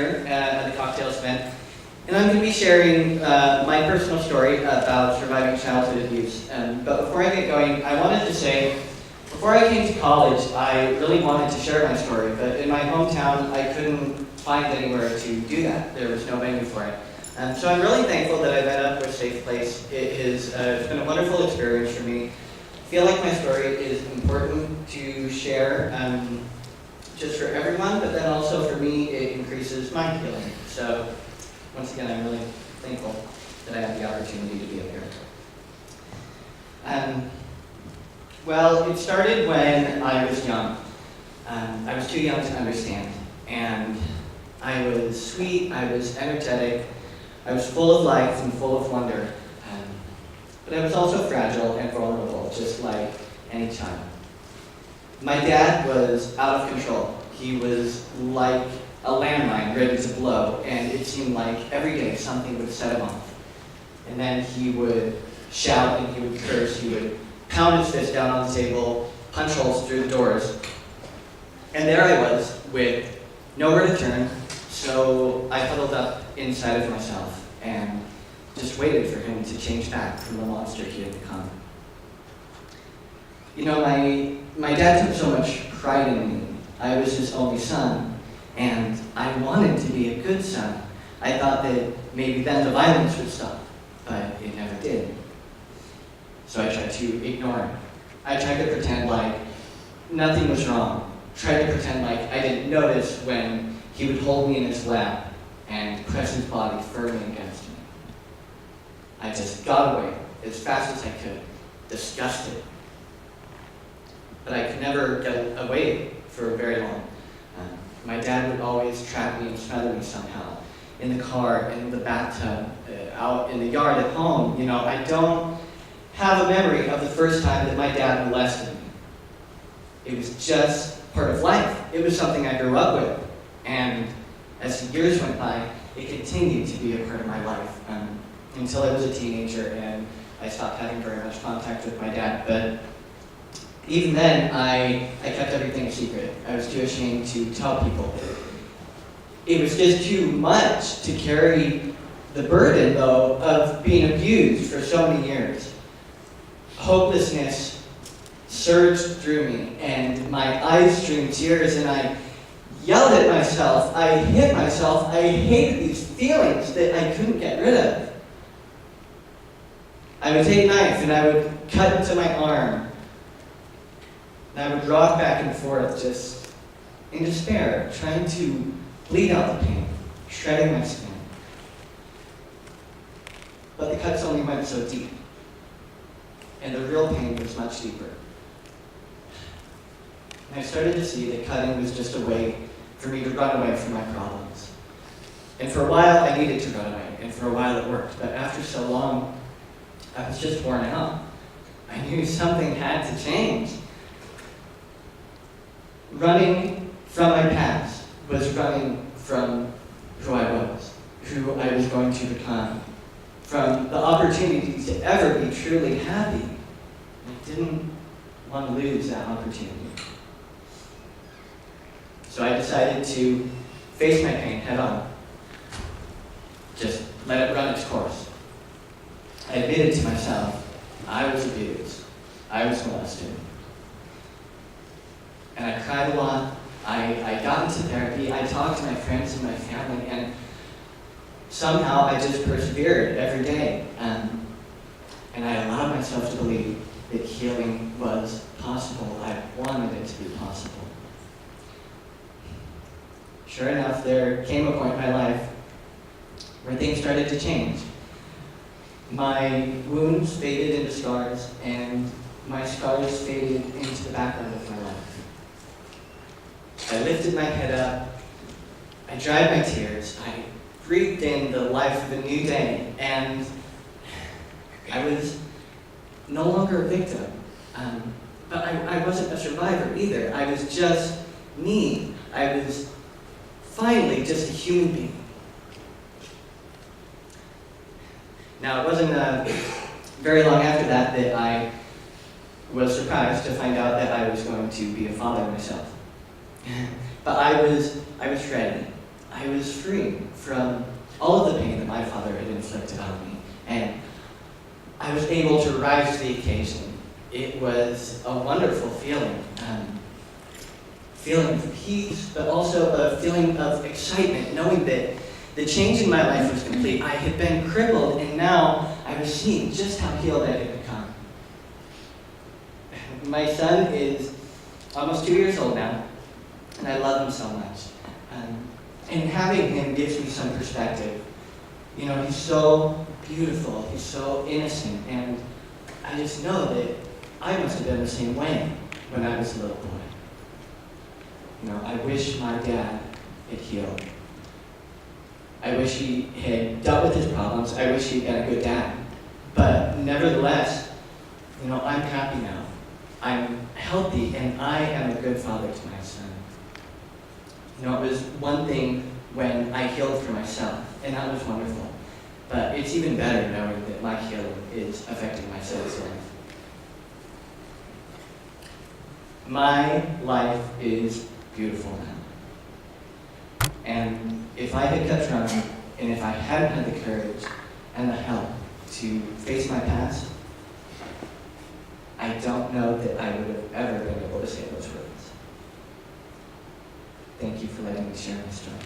here at the cocktails event, and I'm going to be sharing my personal story about surviving childhood abuse. But before I get going, I wanted to say, before I came to college, I really wanted to share my story, but in my hometown, I couldn't find anywhere to do that. There was no venue for it. So I'm really thankful that I've ended up with a safe place. It's been a wonderful experience for me. I feel like my story is important to share just for everyone, but then also for me, it increases my healing. So once again, I'm really thankful that I have the opportunity to be up here. Well, it started when I was young. I was too young to understand, and I was sweet, I was energetic, I was full of life and full of wonder, but I was also fragile and vulnerable, just like any child. My dad was out of control. He was like a landmine ready to blow, and it seemed like every day something would set him off. And then he would shout and he would curse, he would pound his fist down on the table, punch holes through the doors. And there I was with nowhere to turn, so I huddled up inside of myself and just waited for him to change back from the monster he had become. You know, my dad took so much pride in me. I was his only son, and I wanted to be a good son. I thought that maybe then the violence would stop, but it never did. So I tried to ignore him. I tried to pretend like nothing was wrong. Tried to pretend like I didn't notice when he would hold me in his lap and press his body firmly against me. I just got away as fast as I could, disgusted. But I could never get away for very long. My dad would always trap me and smother me somehow. In the car, in the bathtub, out in the yard at home. You know, I don't have a memory of the first time that my dad molested me. It was just part of life. It was something I grew up with. And as the years went by, it continued to be a part of my life until I was a teenager and I stopped having very much contact with my dad. But even then, I kept everything a secret. I was too ashamed to tell people. It was just too much to carry the burden, though, of being abused for so many years. Hopelessness surged through me, and my eyes streamed tears, and I yelled at myself, I hit myself, I hated these feelings that I couldn't get rid of. I would take a knife and I would cut into my arm, and I would rock back and forth just in despair, trying to bleed out the pain, shredding my skin. But the cuts only went so deep, and the real pain was much deeper. And I started to see that cutting was just a way for me to run away from my problems. And for a while, I needed to run away, and for a while it worked. But after so long, I was just worn out. I knew something had to change. Running from my past was running from who I was, who I was going to become, from the opportunity to ever be truly happy. I didn't want to lose that opportunity. So I decided to face my pain head on. Just let it run its course. I admitted to myself, I was abused. I was molested. And I cried a lot. I got into therapy. I talked to my friends and my family, and somehow I just persevered every day. And I allowed myself to believe that healing was possible. I wanted it to be possible. Sure enough, there came a point in my life where things started to change. My wounds faded into scars, and my scars faded into the background of my life. I lifted my head up, I dried my tears, I breathed in the life of a new day, and I was no longer a victim. But I wasn't a survivor either. I was just me. I was finally just a human being. Now, it wasn't very long after that that I was surprised to find out that I was going to be a father myself. But I was ready. I was free from all of the pain that my father had inflicted on me, and I was able to rise to the occasion. It was a wonderful feeling. Feeling of peace, but also a feeling of excitement, knowing that the change in my life was complete. I had been crippled, and now I was seeing just how healed I had become. My son is almost 2 years old now, and I love him so much. And having him gives me some perspective. You know, he's so beautiful, he's so innocent, and I just know that I must have been the same way when I was a little boy. You know, I wish my dad had healed. I wish he had dealt with his problems. I wish he'd been a good dad. But nevertheless, you know, I'm happy now. I'm healthy, and I am a good father to my son. You know, it was one thing when I healed for myself, and that was wonderful. But it's even better knowing that my healing is affecting my son's life. My life is beautiful now. And if I had kept trying, and if I hadn't had the courage and the help to face my past, I don't know that I would have ever been able to say those words. Thank you for letting me share my story.